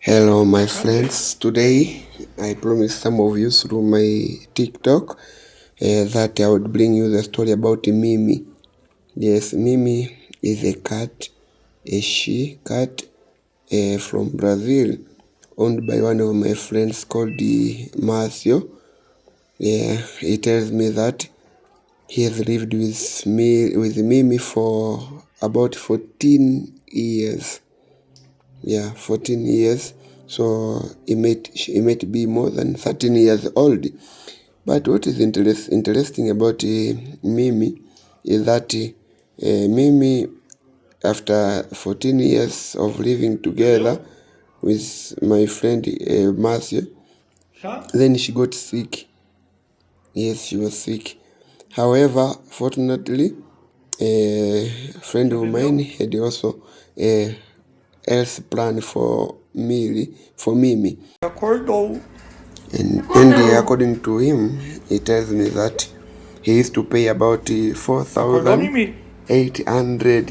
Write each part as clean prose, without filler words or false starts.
Hello, my friends. Today, I promised some of you through my TikTok that I would bring you the story about Mimi. Yes, Mimi is a cat, a she cat from Brazil, owned by one of my friends called Marcio. Yeah, he tells me that he has lived with Mimi for about 14 years. Yeah, 14 years. So he might be more than 13 years old. But what is interesting about Mimi is that Mimi, after 14 years of living together with my friend Matthew, then she got sick. Yes, she was sick. However, fortunately, a friend of mine had also a else plan for Mimi. And according to him, he tells me that he used to pay about 4,800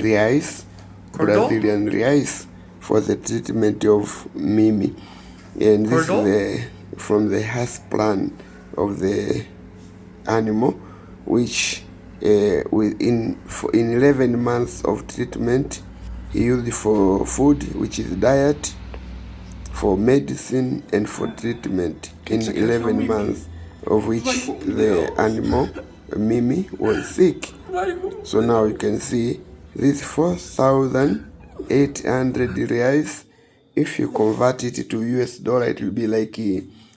reais, Brazilian reais, for the treatment of Mimi. And this is from the health plan of the animal, which in 11 months of treatment, he used for food, which is diet, for medicine, and for treatment in 11 months, of which the animal, Mimi, was sick. So now you can see this 4,800 reais. If you convert it to US dollar, it will be like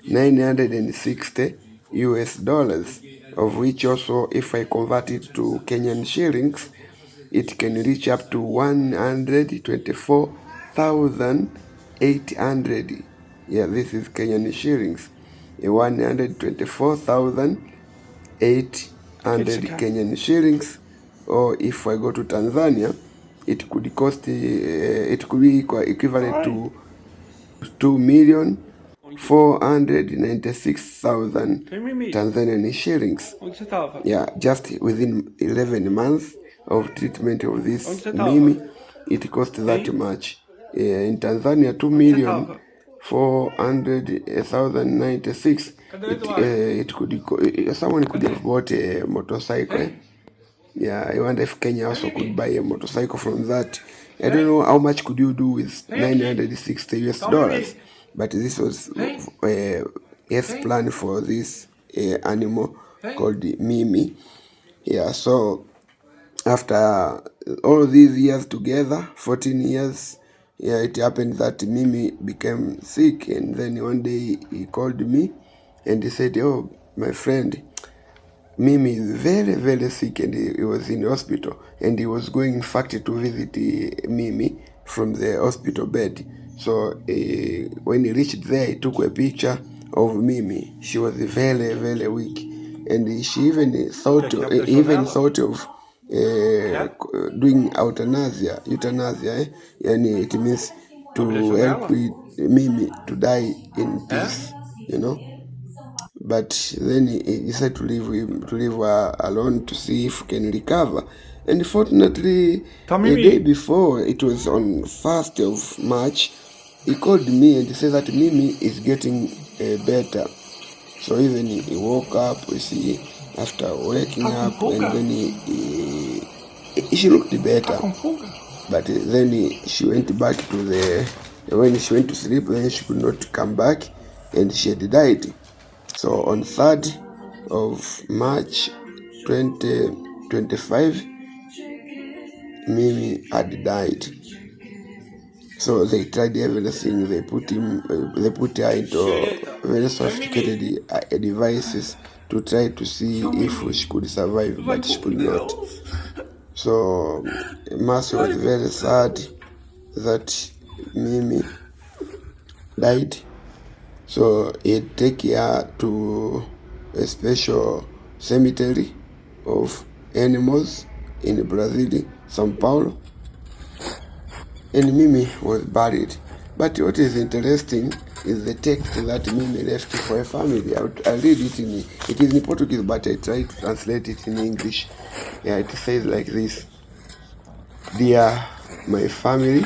960 US dollars, of which also, if I convert it to Kenyan shillings, it can reach up to 124,800. Yeah, this is Kenyan shillings. 124,800 Kenyan shillings. Or if I go to Tanzania, it could cost, it could be equivalent to 2,496,000 Tanzanian shillings. Yeah, just within 11 months of treatment of this Mimi, it cost that much. In Tanzania, 2,400,096. It could someone could have bought a motorcycle. Yeah, I wonder if Kenya also could buy a motorcycle from that. I don't know how much could you do with 960 US dollars, but this was yes plan for this animal called Mimi. Yeah, so after all these years together, 14 years, yeah, it happened that Mimi became sick, and then one day he called me and he said, "Oh, my friend, Mimi is very, very sick," and he was in the hospital, and he was going, in fact, to visit Mimi from the hospital bed. So when he reached there, he took a picture of Mimi. She was very, very weak, and she even thought of doing euthanasia, and it means to help Mimi to die in peace, you know. But then he decided to leave her alone to see if he can recover. And fortunately, a day before, it was on 1st of March, he called me and he said that Mimi is getting better. So even he woke up, we see, after waking up, and then she looked better. But then she went back to when she went to sleep, then she could not come back, and she had died. So on 3rd of March 2025, Mimi had died. So they tried everything. They put her into very sophisticated devices to try to see if she could survive, but she could not. So Mercy was very sad that Mimi died. So he take her to a special cemetery of animals in Brazil, São Paulo, and Mimi was buried. But what is interesting is the text that Mimi left for a family. I'll read it it is in Portuguese, but I try to translate it in English. Yeah, it says like this: "Dear my family,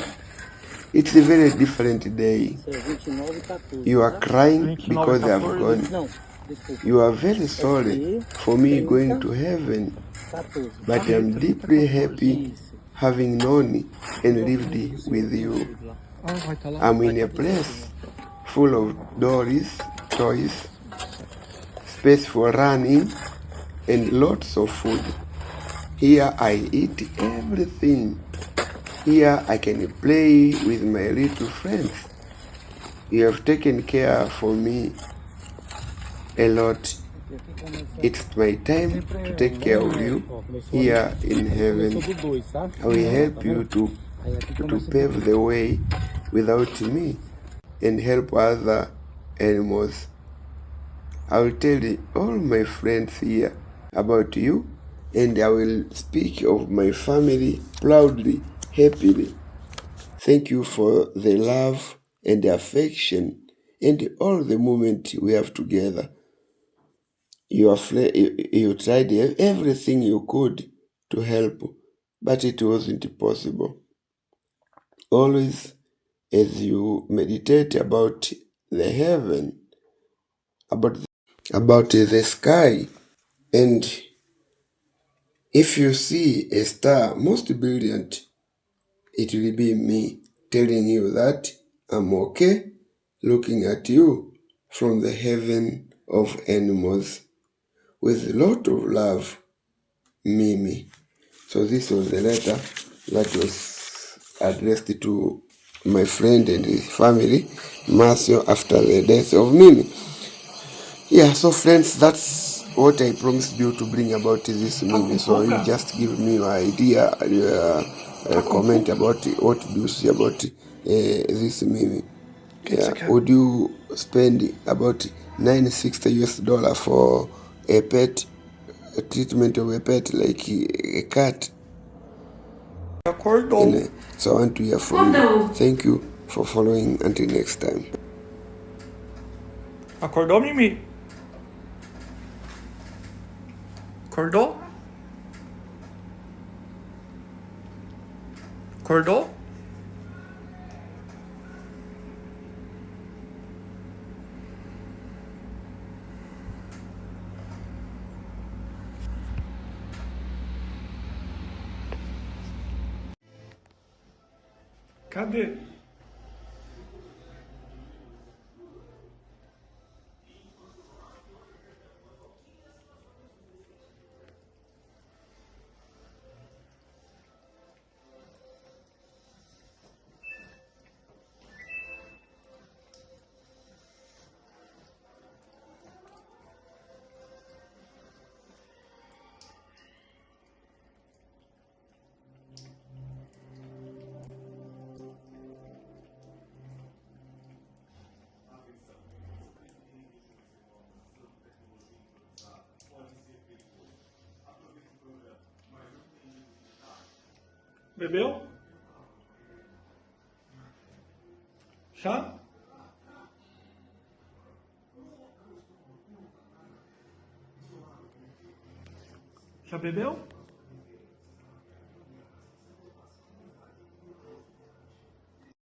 It's a very different day. You are crying because I have gone. You are very sorry for me going to heaven, but I'm deeply happy having known and lived with you. I'm in a place full of dolls, toys, space for running, and lots of food. Here I eat everything. Here I can play with my little friends. You have taken care for me a lot. It's my time to take care of you here in heaven. I will help you to pave the way without me and help other animals. I will tell all my friends here about you, and I will speak of my family proudly, happily. Thank you for the love and the affection and all the moments we have together. You tried everything you could to help, but it wasn't possible. Always, as you meditate about the heaven, about the sky, and if you see a star most brilliant, it will be me telling you that I'm okay, looking at you from the heaven of animals with a lot of love, Mimi. So this was the letter that was addressed to my friend and his family, Marcio, after the death of Mimi. Yeah, so friends, that's what I promised you to bring about this Mimi. So you just give me your idea, your comment about what do you see about this Mimi. Yeah, would you spend about $960 for a pet, a treatment of a pet like a cat? So I want to hear from you. Thank you for following. Until next time. Acordou, Mimi? Acordou? Acordou? Cadê? Bebeu? Já? Já bebeu?